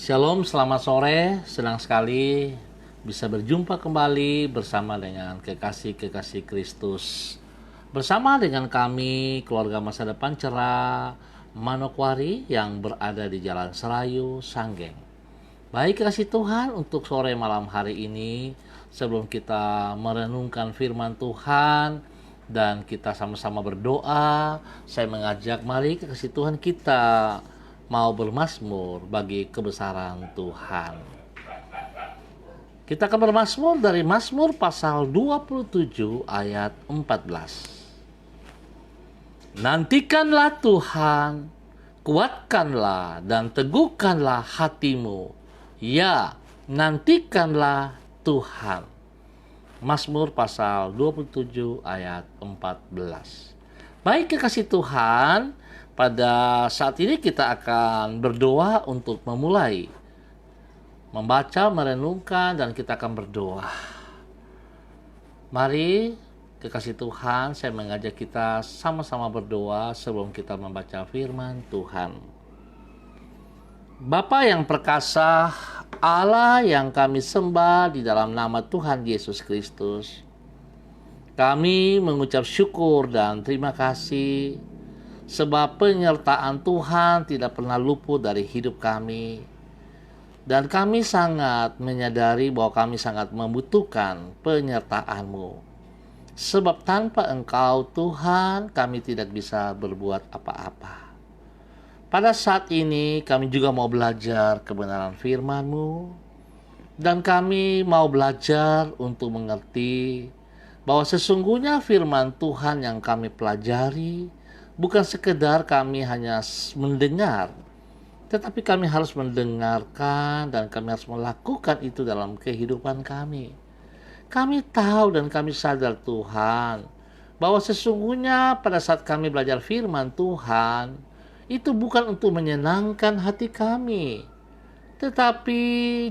Shalom, selamat sore. Senang sekali bisa berjumpa kembali bersama dengan kekasih-kekasih Kristus. Bersama dengan kami, keluarga masa depan cerah Manokwari yang berada di Jalan Serayu, Sanggeng. Baik kasih Tuhan, untuk sore malam hari ini, sebelum kita merenungkan firman Tuhan dan kita sama-sama berdoa, saya mengajak mari kasih Tuhan kita mau bermazmur bagi kebesaran Tuhan. Kita akan bermazmur dari Mazmur pasal 27 ayat 14. Nantikanlah Tuhan, kuatkanlah dan teguhkanlah hatimu. Ya, nantikanlah Tuhan. Mazmur pasal 27 ayat 14. Baik kekasih Tuhan, pada saat ini kita akan berdoa untuk memulai membaca, merenungkan, dan kita akan berdoa. Mari kekasih Tuhan, saya mengajak kita sama-sama berdoa sebelum kita membaca firman Tuhan. Bapa yang perkasa, Allah yang kami sembah di dalam nama Tuhan Yesus Kristus, kami mengucap syukur dan terima kasih sebab penyertaan Tuhan tidak pernah luput dari hidup kami. Dan kami sangat menyadari bahwa kami sangat membutuhkan penyertaan-Mu. Sebab tanpa Engkau Tuhan, kami tidak bisa berbuat apa-apa. Pada saat ini kami juga mau belajar kebenaran firman-Mu. Dan kami mau belajar untuk mengerti bahwa sesungguhnya firman Tuhan yang kami pelajari bukan sekedar kami hanya mendengar, tetapi kami harus mendengarkan dan kami harus melakukan itu dalam kehidupan kami. Kami tahu dan kami sadar Tuhan, bahwa sesungguhnya pada saat kami belajar firman Tuhan, itu bukan untuk menyenangkan hati kami, tetapi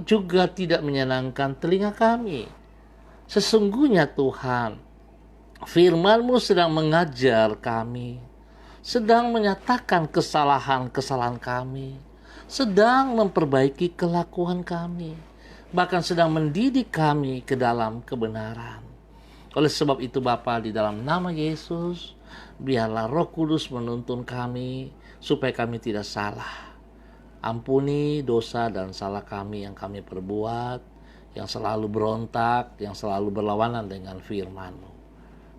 juga tidak menyenangkan telinga kami. Sesungguhnya Tuhan, firman-Mu sedang mengajar kami, sedang menyatakan kesalahan-kesalahan kami, sedang memperbaiki kelakuan kami, bahkan sedang mendidik kami ke dalam kebenaran. Oleh sebab itu Bapa, di dalam nama Yesus, biarlah Roh Kudus menuntun kami supaya kami tidak salah. Ampuni dosa dan salah kami yang kami perbuat, yang selalu berontak, yang selalu berlawanan dengan firman-Mu.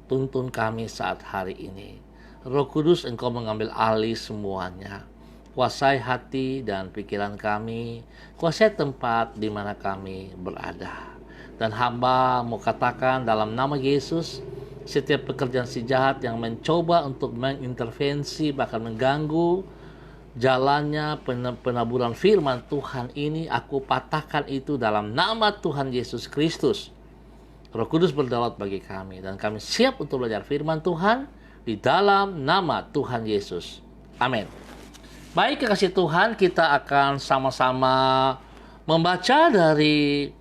Tuntun kami saat hari ini. Roh Kudus, Engkau mengambil alih semuanya. Kuasai hati dan pikiran kami, kuasai tempat di mana kami berada. Dan hamba mau katakan dalam nama Yesus, setiap pekerjaan si jahat yang mencoba untuk mengintervensi, bahkan mengganggu jalannya penaburan firman Tuhan ini, aku patahkan itu dalam nama Tuhan Yesus Kristus. Roh Kudus berdaulat bagi kami, dan kami siap untuk belajar firman Tuhan di dalam nama Tuhan Yesus. Amin. Baik kekasih Tuhan, kita akan sama-sama membaca dari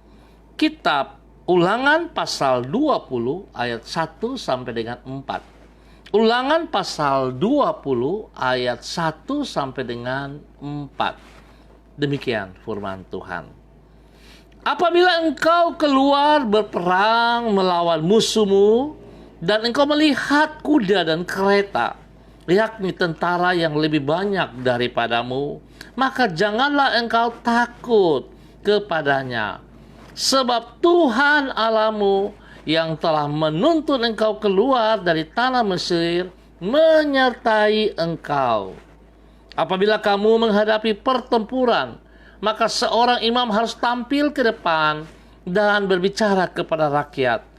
kitab Ulangan pasal 20 ayat 1 sampai dengan 4. Ulangan pasal 20 ayat 1 sampai dengan 4. Demikian firman Tuhan. Apabila engkau keluar berperang melawan musuhmu, dan engkau melihat kuda dan kereta, yakni tentara yang lebih banyak daripadamu, maka janganlah engkau takut kepadanya. Sebab Tuhan Allahmu yang telah menuntun engkau keluar dari tanah Mesir menyertai engkau. Apabila kamu menghadapi pertempuran, maka seorang imam harus tampil ke depan dan berbicara kepada rakyat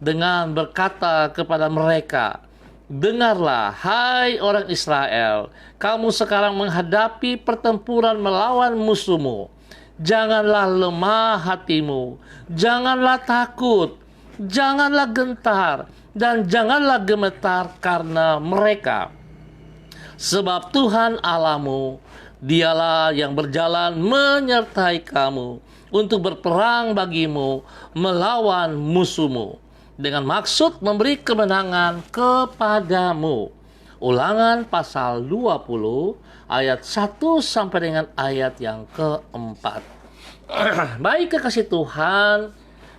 dengan berkata kepada mereka, dengarlah, hai orang Israel, kamu sekarang menghadapi pertempuran melawan musuhmu. Janganlah lemah hatimu, janganlah takut, janganlah gentar, dan janganlah gemetar karena mereka. Sebab Tuhan Allahmu, Dialah yang berjalan menyertai kamu untuk berperang bagimu melawan musuhmu, dengan maksud memberi kemenangan kepadamu. Ulangan pasal 20 ayat 1 sampai dengan ayat yang keempat. Baik kekasih Tuhan,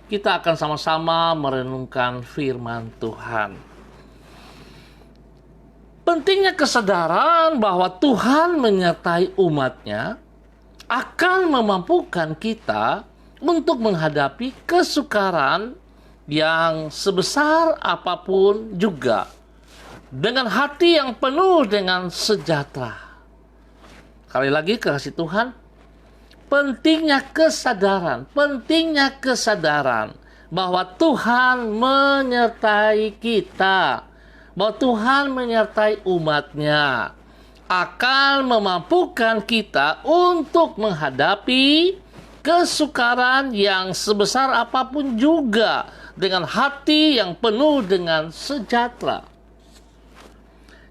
kita akan sama-sama merenungkan firman Tuhan. Pentingnya kesadaran bahwa Tuhan menyertai umatnya akan memampukan kita untuk menghadapi kesukaran yang sebesar apapun juga dengan hati yang penuh dengan sejahtera. Kali lagi kekasih Tuhan, pentingnya kesadaran bahwa Tuhan menyertai kita, bahwa Tuhan menyertai umatnya, akan memampukan kita untuk menghadapi kesukaran yang sebesar apapun juga dengan hati yang penuh dengan sejahtera.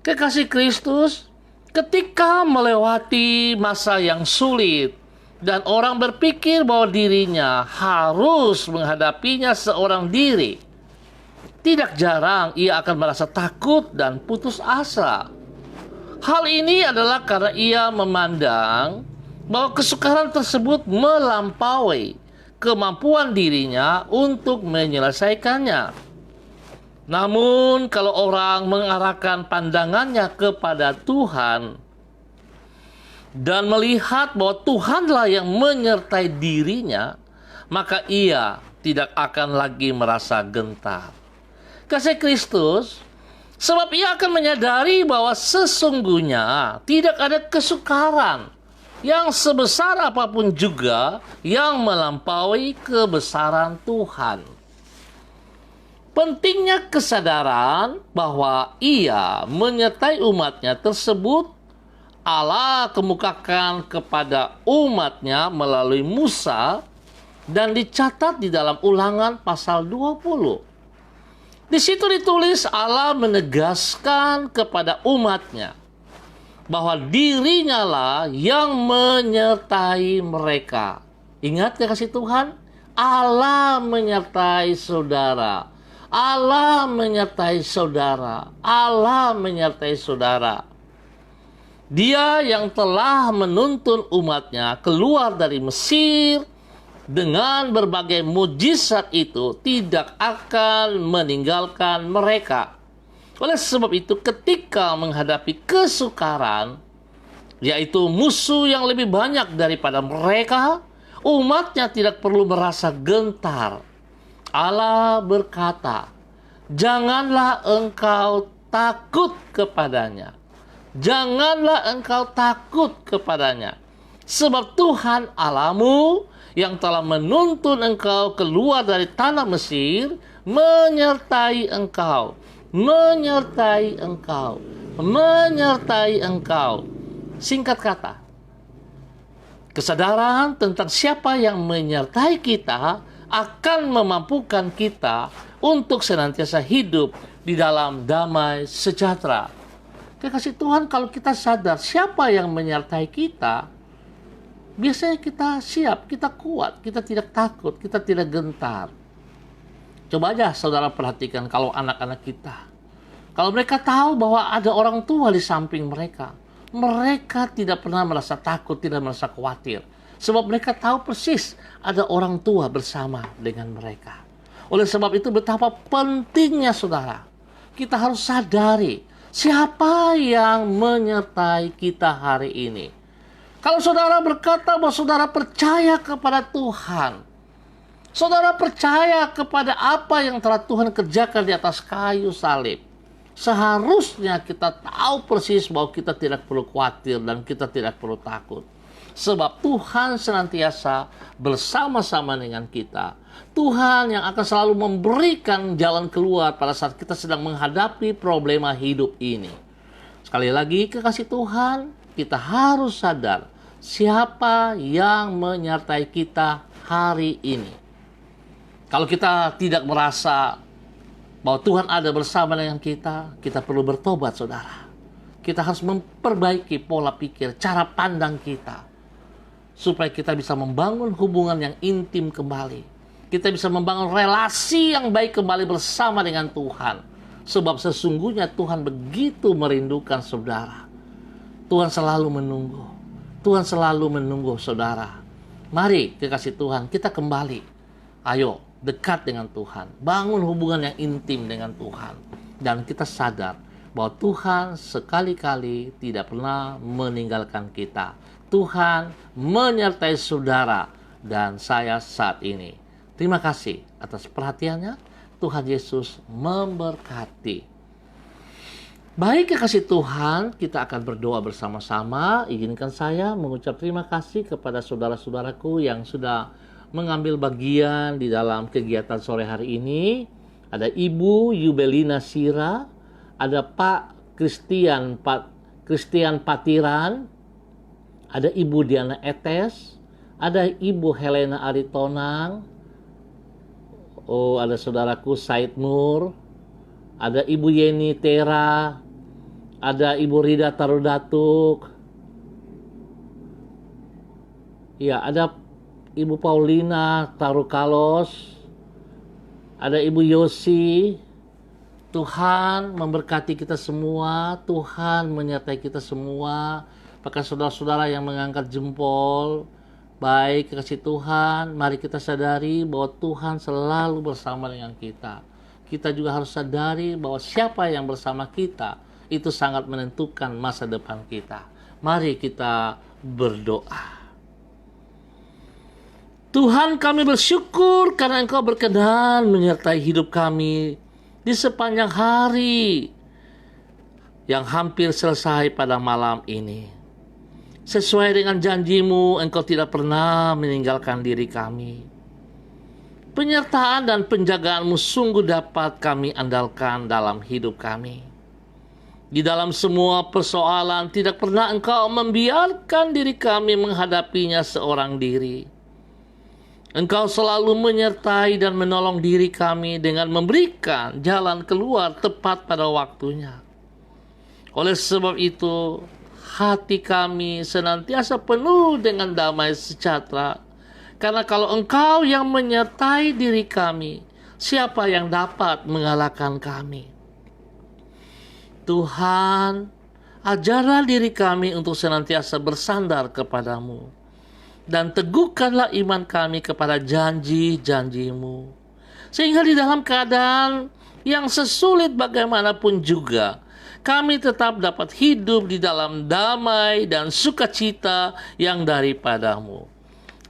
Kekasih Kristus, ketika melewati masa yang sulit dan orang berpikir bahwa dirinya harus menghadapinya seorang diri, tidak jarang ia akan merasa takut dan putus asa. Hal ini adalah karena ia memandang bahwa kesukaran tersebut melampaui kemampuan dirinya untuk menyelesaikannya. Namun kalau orang mengarahkan pandangannya kepada Tuhan dan melihat bahwa Tuhanlah yang menyertai dirinya, maka ia tidak akan lagi merasa gentar. Kasih Kristus, sebab ia akan menyadari bahwa sesungguhnya tidak ada kesukaran yang sebesar apapun juga yang melampaui kebesaran Tuhan. Pentingnya kesadaran bahwa ia menyertai umatnya tersebut, Allah kemukakan kepada umatnya melalui Musa dan dicatat di dalam Ulangan pasal 20. Di situ ditulis Allah menegaskan kepada umatnya bahwa dirinya lah yang menyertai mereka. Ingat ya kasih Tuhan, Allah menyertai saudara. Allah menyertai saudara. Allah menyertai saudara. Dia yang telah menuntun umatnya keluar dari Mesir dengan berbagai mujizat itu tidak akan meninggalkan mereka. Oleh sebab itu ketika menghadapi kesukaran, yaitu musuh yang lebih banyak daripada mereka, umatnya tidak perlu merasa gentar. Allah berkata, janganlah engkau takut kepadanya. Janganlah engkau takut kepadanya. Sebab Tuhan Allahmu yang telah menuntun engkau keluar dari tanah Mesir, menyertai engkau. Menyertai engkau. Menyertai engkau. Singkat kata, kesadaran tentang siapa yang menyertai kita akan memampukan kita untuk senantiasa hidup di dalam damai sejahtera. Kekasih Tuhan, kalau kita sadar siapa yang menyertai kita, biasanya kita siap, kita kuat, kita tidak takut, kita tidak gentar. Coba aja saudara perhatikan kalau anak-anak kita. Kalau mereka tahu bahwa ada orang tua di samping mereka, mereka tidak pernah merasa takut, tidak merasa khawatir. Sebab mereka tahu persis ada orang tua bersama dengan mereka. Oleh sebab itu betapa pentingnya saudara, kita harus sadari siapa yang menyertai kita hari ini. Kalau saudara berkata bahwa saudara percaya kepada Tuhan, saudara percaya kepada apa yang telah Tuhan kerjakan di atas kayu salib, seharusnya kita tahu persis bahwa kita tidak perlu khawatir dan kita tidak perlu takut. Sebab Tuhan senantiasa bersama-sama dengan kita. Tuhan yang akan selalu memberikan jalan keluar pada saat kita sedang menghadapi problema hidup ini. Sekali lagi kekasih Tuhan, kita harus sadar siapa yang menyertai kita hari ini. Kalau kita tidak merasa bahwa Tuhan ada bersama dengan kita, kita perlu bertobat saudara. Kita harus memperbaiki pola pikir, cara pandang kita, supaya kita bisa membangun hubungan yang intim kembali. Kita bisa membangun relasi yang baik kembali bersama dengan Tuhan. Sebab sesungguhnya Tuhan begitu merindukan saudara. Tuhan selalu menunggu. Tuhan selalu menunggu saudara. Mari kekasih Tuhan, kita kembali. Ayo dekat dengan Tuhan. Bangun hubungan yang intim dengan Tuhan. Dan kita sadar bahwa Tuhan sekali-kali tidak pernah meninggalkan kita. Tuhan menyertai saudara dan saya saat ini. Terima kasih atas perhatiannya. Tuhan Yesus memberkati. Baik kekasih Tuhan, kita akan berdoa bersama-sama. Izinkan saya mengucap terima kasih kepada saudara-saudaraku yang sudah mengambil bagian di dalam kegiatan sore hari ini. Ada Ibu Yubelina Sira, ada Pak Christian Patiran, ada Ibu Diana Etes, ada Ibu Helena Aritonang, ada saudaraku Said Nur, ada Ibu Yeni Tera, ada Ibu Rida Tarudatuk, ya ada Ibu Paulina Tarukalos, ada Ibu Yosi. Tuhan memberkati kita semua, Tuhan menyertai kita semua. Bahkan saudara-saudara yang mengangkat jempol, baik kasih Tuhan, mari kita sadari bahwa Tuhan selalu bersama dengan kita. Kita juga harus sadari bahwa siapa yang bersama kita itu sangat menentukan masa depan kita. Mari kita berdoa. Tuhan, kami bersyukur karena Engkau berkenan menyertai hidup kami di sepanjang hari yang hampir selesai pada malam ini. Sesuai dengan janji-Mu, Engkau tidak pernah meninggalkan diri kami. Penyertaan dan penjagaan-Mu sungguh dapat kami andalkan dalam hidup kami. Di dalam semua persoalan, tidak pernah Engkau membiarkan diri kami menghadapinya seorang diri. Engkau selalu menyertai dan menolong diri kami dengan memberikan jalan keluar tepat pada waktunya. Oleh sebab itu, hati kami senantiasa penuh dengan damai sejahtera. Karena kalau Engkau yang menyertai diri kami, siapa yang dapat mengalahkan kami? Tuhan, ajarlah diri kami untuk senantiasa bersandar kepadamu. Dan teguhkanlah iman kami kepada janji-janji-Mu. Sehingga di dalam keadaan yang sesulit bagaimanapun juga, kami tetap dapat hidup di dalam damai dan sukacita yang daripada-Mu.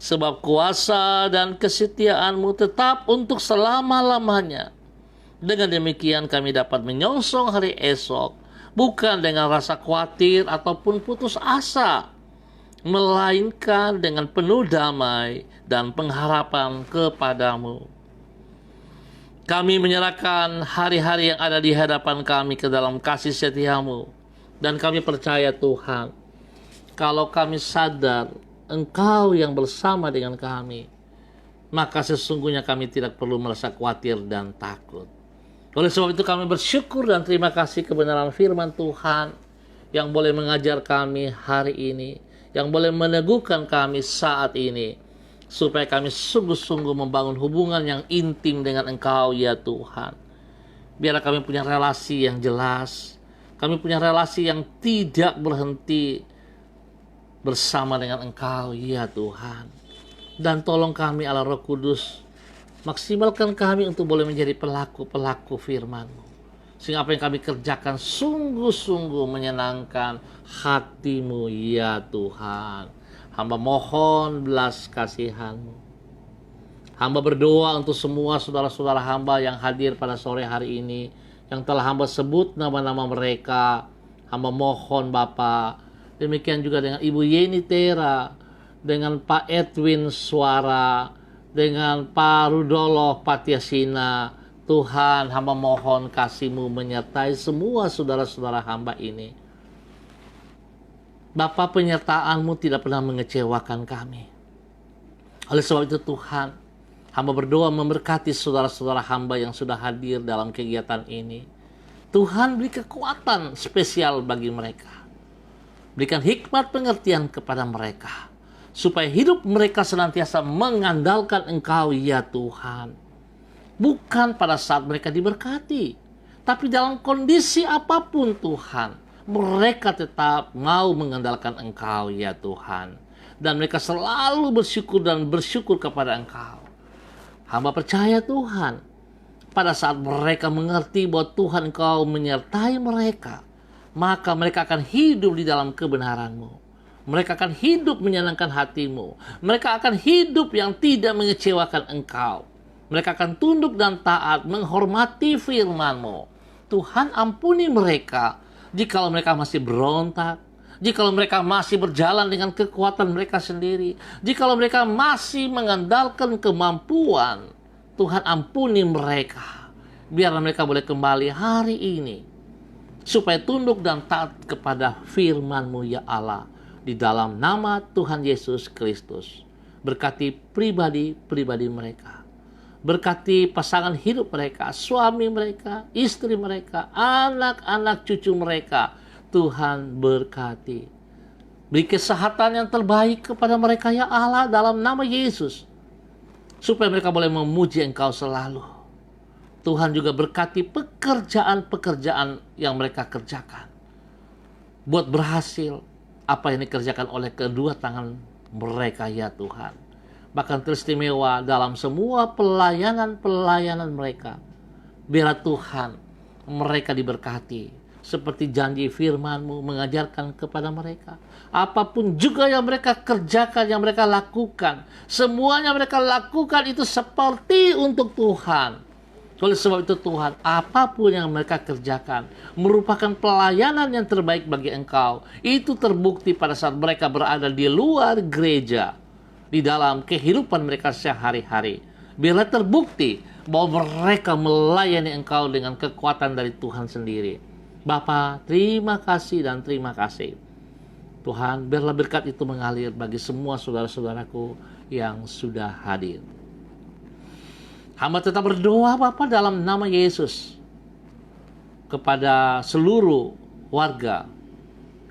Sebab kuasa dan kesetiaan-Mu tetap untuk selama-lamanya. Dengan demikian kami dapat menyongsong hari esok, bukan dengan rasa khawatir ataupun putus asa, melainkan dengan penuh damai dan pengharapan kepadamu. Kami menyerahkan hari-hari yang ada di hadapan kami ke dalam kasih setia-Mu. Dan kami percaya Tuhan, kalau kami sadar Engkau yang bersama dengan kami, maka sesungguhnya kami tidak perlu merasa khawatir dan takut. Oleh sebab itu kami bersyukur dan terima kasih kebenaran firman Tuhan yang boleh mengajar kami hari ini, yang boleh meneguhkan kami saat ini, supaya kami sungguh-sungguh membangun hubungan yang intim dengan Engkau, ya Tuhan. Biarlah kami punya relasi yang jelas, kami punya relasi yang tidak berhenti bersama dengan Engkau, ya Tuhan. Dan tolong kami Allah Roh Kudus, maksimalkan kami untuk boleh menjadi pelaku-pelaku firman-Mu. Sehingga apa yang kami kerjakan sungguh-sungguh menyenangkan hati-Mu, ya Tuhan. Hamba mohon belas kasihan-Mu. Hamba berdoa untuk semua saudara-saudara hamba yang hadir pada sore hari ini, yang telah hamba sebut nama-nama mereka. Hamba mohon Bapa, demikian juga dengan Ibu Yeni Tera, dengan Pak Edwin Suara, dengan Pak Rudolf Patiasina. Tuhan, hamba mohon kasih-Mu menyertai semua saudara-saudara hamba ini. Bapa, penyertaan-Mu tidak pernah mengecewakan kami. Oleh sebab itu Tuhan, hamba berdoa memberkati saudara-saudara hamba yang sudah hadir dalam kegiatan ini. Tuhan, beri kekuatan spesial bagi mereka. Berikan hikmat pengertian kepada mereka, supaya hidup mereka senantiasa mengandalkan Engkau, ya Tuhan. Bukan pada saat mereka diberkati, Tapi dalam kondisi apapun Tuhan, mereka tetap mau mengandalkan Engkau ya Tuhan. Dan mereka selalu bersyukur dan bersyukur kepada Engkau. Hamba percaya Tuhan, pada saat mereka mengerti bahwa Tuhan Engkau menyertai mereka, maka mereka akan hidup di dalam kebenaran-Mu. Mereka akan hidup menyenangkan hati-Mu. Mereka akan hidup yang tidak mengecewakan Engkau. Mereka akan tunduk dan taat, menghormati firman-Mu. Tuhan ampuni mereka jikalau mereka masih berontak, jikalau mereka masih berjalan dengan kekuatan mereka sendiri, jikalau mereka masih mengandalkan kemampuan. Tuhan ampuni mereka. Biarlah mereka boleh kembali hari ini, supaya tunduk dan taat kepada firman-Mu ya Allah. Di dalam nama Tuhan Yesus Kristus. Berkati pribadi-pribadi mereka. Berkati pasangan hidup mereka, suami mereka, istri mereka, anak-anak cucu mereka. Tuhan berkati. Beri kesehatan yang terbaik kepada mereka ya Allah dalam nama Yesus. Supaya mereka boleh memuji Engkau selalu. Tuhan juga berkati pekerjaan-pekerjaan yang mereka kerjakan. Buat berhasil apa yang dikerjakan oleh kedua tangan mereka ya Tuhan. Bahkan teristimewa dalam semua pelayanan-pelayanan mereka. Biarlah Tuhan mereka diberkati. Seperti janji firman-Mu mengajarkan kepada mereka. Apapun juga yang mereka kerjakan, yang mereka lakukan. Semuanya mereka lakukan itu seperti untuk Tuhan. Oleh sebab itu Tuhan, apapun yang mereka kerjakan merupakan pelayanan yang terbaik bagi Engkau. Itu terbukti pada saat mereka berada di luar gereja. Di dalam kehidupan mereka sehari-hari. Biarlah terbukti bahwa mereka melayani Engkau dengan kekuatan dari Tuhan sendiri. Bapa, terima kasih dan terima kasih. Tuhan, biarlah berkat itu mengalir bagi semua saudara-saudaraku yang sudah hadir. Hamba tetap berdoa Bapa dalam nama Yesus kepada seluruh warga,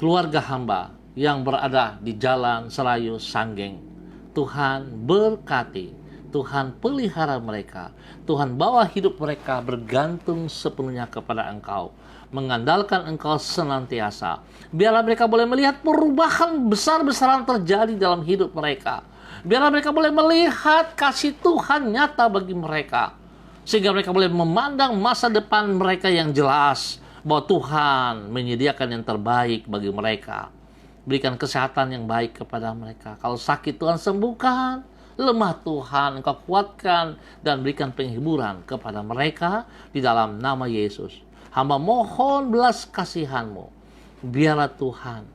keluarga hamba yang berada di Jalan Serayu Sanggeng. Tuhan berkati, Tuhan pelihara mereka, Tuhan bawa hidup mereka bergantung sepenuhnya kepada Engkau, mengandalkan Engkau senantiasa. Biarlah mereka boleh melihat perubahan besar-besaran terjadi dalam hidup mereka. Biarlah mereka boleh melihat kasih Tuhan nyata bagi mereka, sehingga mereka boleh memandang masa depan mereka yang jelas, bahwa Tuhan menyediakan yang terbaik bagi mereka. Berikan kesehatan yang baik kepada mereka. Kalau sakit Tuhan sembuhkan, lemah Tuhan Engkau kuatkan, dan berikan penghiburan kepada mereka di dalam nama Yesus. Hamba mohon belas kasihan-Mu. Biarlah Tuhan,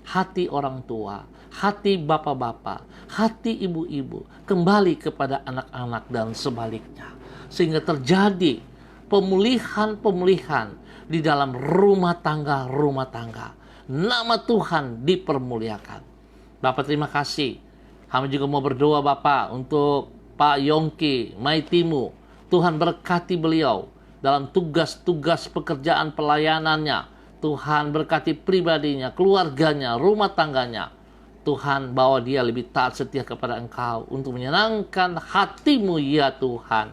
hati orang tua, hati bapak-bapak, hati ibu-ibu kembali kepada anak-anak dan sebaliknya. Sehingga terjadi pemulihan-pemulihan di dalam rumah tangga. Nama Tuhan dipermuliakan. Bapak terima kasih. Kami juga mau berdoa Bapak untuk Pak Yongki Maitimu. Tuhan berkati beliau dalam tugas-tugas pekerjaan pelayanannya. Tuhan berkati pribadinya, keluarganya, rumah tangganya. Tuhan bawa dia lebih taat setia kepada Engkau untuk menyenangkan hati-Mu ya Tuhan.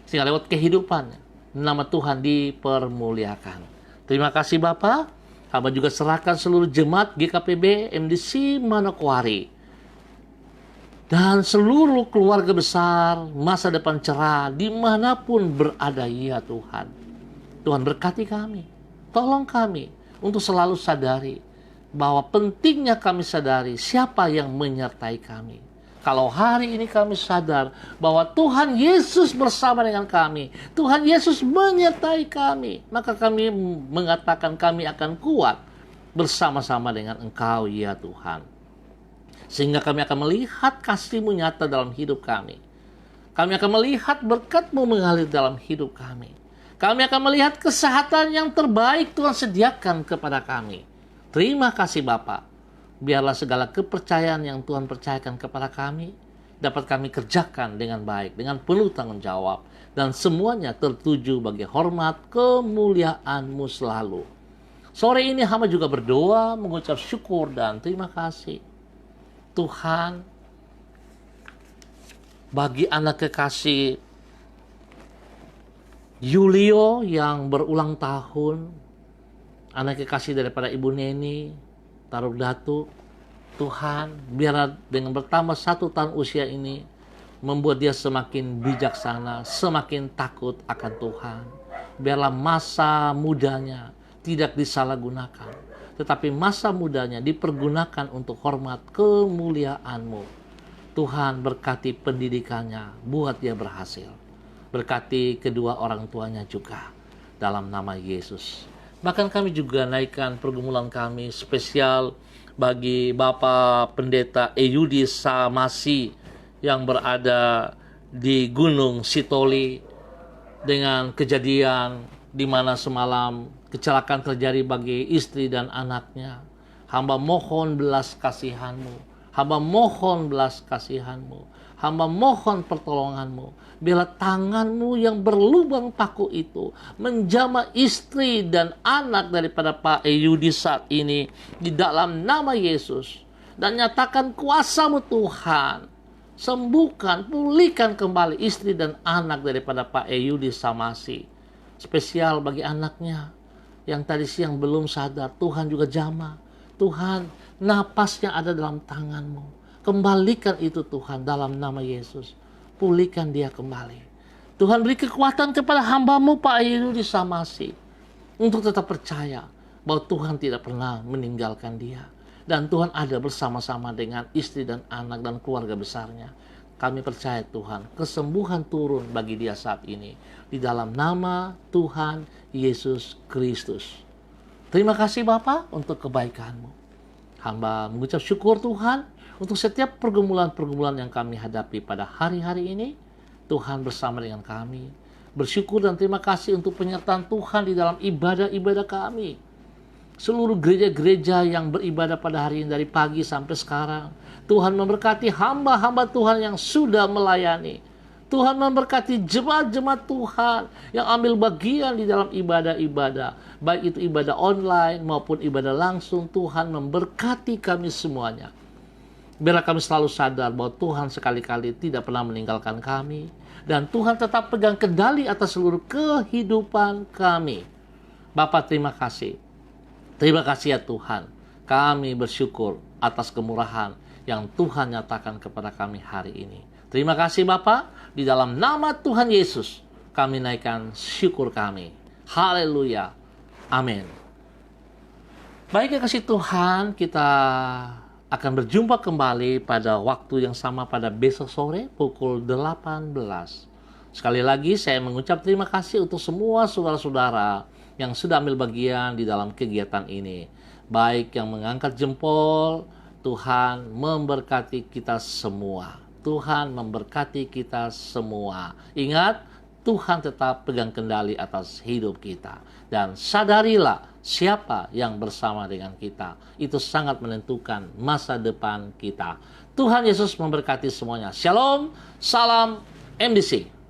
Sehingga lewat kehidupannya nama Tuhan dipermuliakan. Terima kasih Bapak. Hamba juga serahkan seluruh jemaat GKPB MDC Manokwari dan seluruh keluarga besar masa depan cerah dimanapun berada ya Tuhan. Tuhan berkati kami, tolong kami untuk selalu sadari bahwa pentingnya kami sadari siapa yang menyertai kami. Kalau hari ini kami sadar bahwa Tuhan Yesus bersama dengan kami, Tuhan Yesus menyertai kami, maka kami mengatakan kami akan kuat bersama-sama dengan Engkau ya Tuhan. Sehingga kami akan melihat kasih-Mu nyata dalam hidup kami. Kami akan melihat berkat-Mu mengalir dalam hidup kami. Kami akan melihat kesehatan yang terbaik Tuhan sediakan kepada kami. Terima kasih Bapa. Biarlah segala kepercayaan yang Tuhan percayakan kepada kami dapat kami kerjakan dengan baik, dengan penuh tanggung jawab, dan semuanya tertuju bagi hormat kemuliaan-Mu selalu. Sore ini hamba juga berdoa, mengucap syukur dan terima kasih Tuhan bagi anak kekasih Yulio yang berulang tahun, anak kekasih daripada Ibu Neni, Taruh Datu. Tuhan, biar dengan bertambah 1 tahun usia ini, membuat dia semakin bijaksana, semakin takut akan Tuhan. Biarlah masa mudanya tidak disalahgunakan, tetapi masa mudanya dipergunakan untuk hormat kemuliaan-Mu. Tuhan, berkati pendidikannya, buat dia berhasil. Berkati kedua orang tuanya juga, dalam nama Yesus. Bahkan kami juga naikkan pergumulan kami spesial bagi Bapak Pendeta Eyudi Samasi yang berada di Gunung Sitoli, dengan kejadian di mana semalam kecelakaan terjadi bagi istri dan anaknya. Hamba mohon belas kasihan-Mu, hamba mohon belas kasihan-Mu, hamba mohon pertolongan-Mu. Bila tangan-Mu yang berlubang paku itu menjamah istri dan anak daripada Pak Eyudi saat ini di dalam nama Yesus, dan nyatakan kuasa-Mu Tuhan. Sembuhkan, pulihkan kembali istri dan anak daripada Pak Eyudi Samasi. Spesial bagi anaknya yang tadi siang belum sadar, Tuhan juga jamah. Tuhan, napasnya ada dalam tangan-Mu. Kembalikan itu Tuhan dalam nama Yesus. Pulihkan dia kembali. Tuhan, beri kekuatan kepada hamba-Mu Pak Eyudi Samasi untuk tetap percaya bahwa Tuhan tidak pernah meninggalkan dia. Dan Tuhan ada bersama-sama dengan istri dan anak dan keluarga besarnya. Kami percaya Tuhan, kesembuhan turun bagi dia saat ini. Di dalam nama Tuhan Yesus Kristus. Terima kasih Bapa untuk kebaikan-Mu. Hamba mengucap syukur Tuhan untuk setiap pergumulan-pergumulan yang kami hadapi pada hari-hari ini. Tuhan bersama dengan kami. Bersyukur dan terima kasih untuk penyertaan Tuhan di dalam ibadah-ibadah kami. Seluruh gereja-gereja yang beribadah pada hari ini dari pagi sampai sekarang. Tuhan memberkati hamba-hamba Tuhan yang sudah melayani. Tuhan memberkati jemaat-jemaat Tuhan yang ambil bagian di dalam ibadah-ibadah. Baik itu ibadah online maupun ibadah langsung. Tuhan memberkati kami semuanya. Biarlah kami selalu sadar bahwa Tuhan sekali-kali tidak pernah meninggalkan kami. Dan Tuhan tetap pegang kendali atas seluruh kehidupan kami. Bapa, terima kasih. Terima kasih ya Tuhan. Kami bersyukur atas kemurahan yang Tuhan nyatakan kepada kami hari ini. Terima kasih Bapa. Di dalam nama Tuhan Yesus kami naikkan syukur kami. Haleluya. Amin. Baik ya kasih Tuhan, kita akan berjumpa kembali pada waktu yang sama pada besok sore pukul 18. Sekali lagi saya mengucap terima kasih untuk semua saudara-saudara yang sudah ambil bagian di dalam kegiatan ini. Baik yang mengangkat jempol, Tuhan memberkati kita semua. Tuhan memberkati kita semua. Ingat, Tuhan tetap pegang kendali atas hidup kita. Dan sadarilah siapa yang bersama dengan kita. Itu sangat menentukan masa depan kita. Tuhan Yesus memberkati semuanya. Shalom, salam MDC.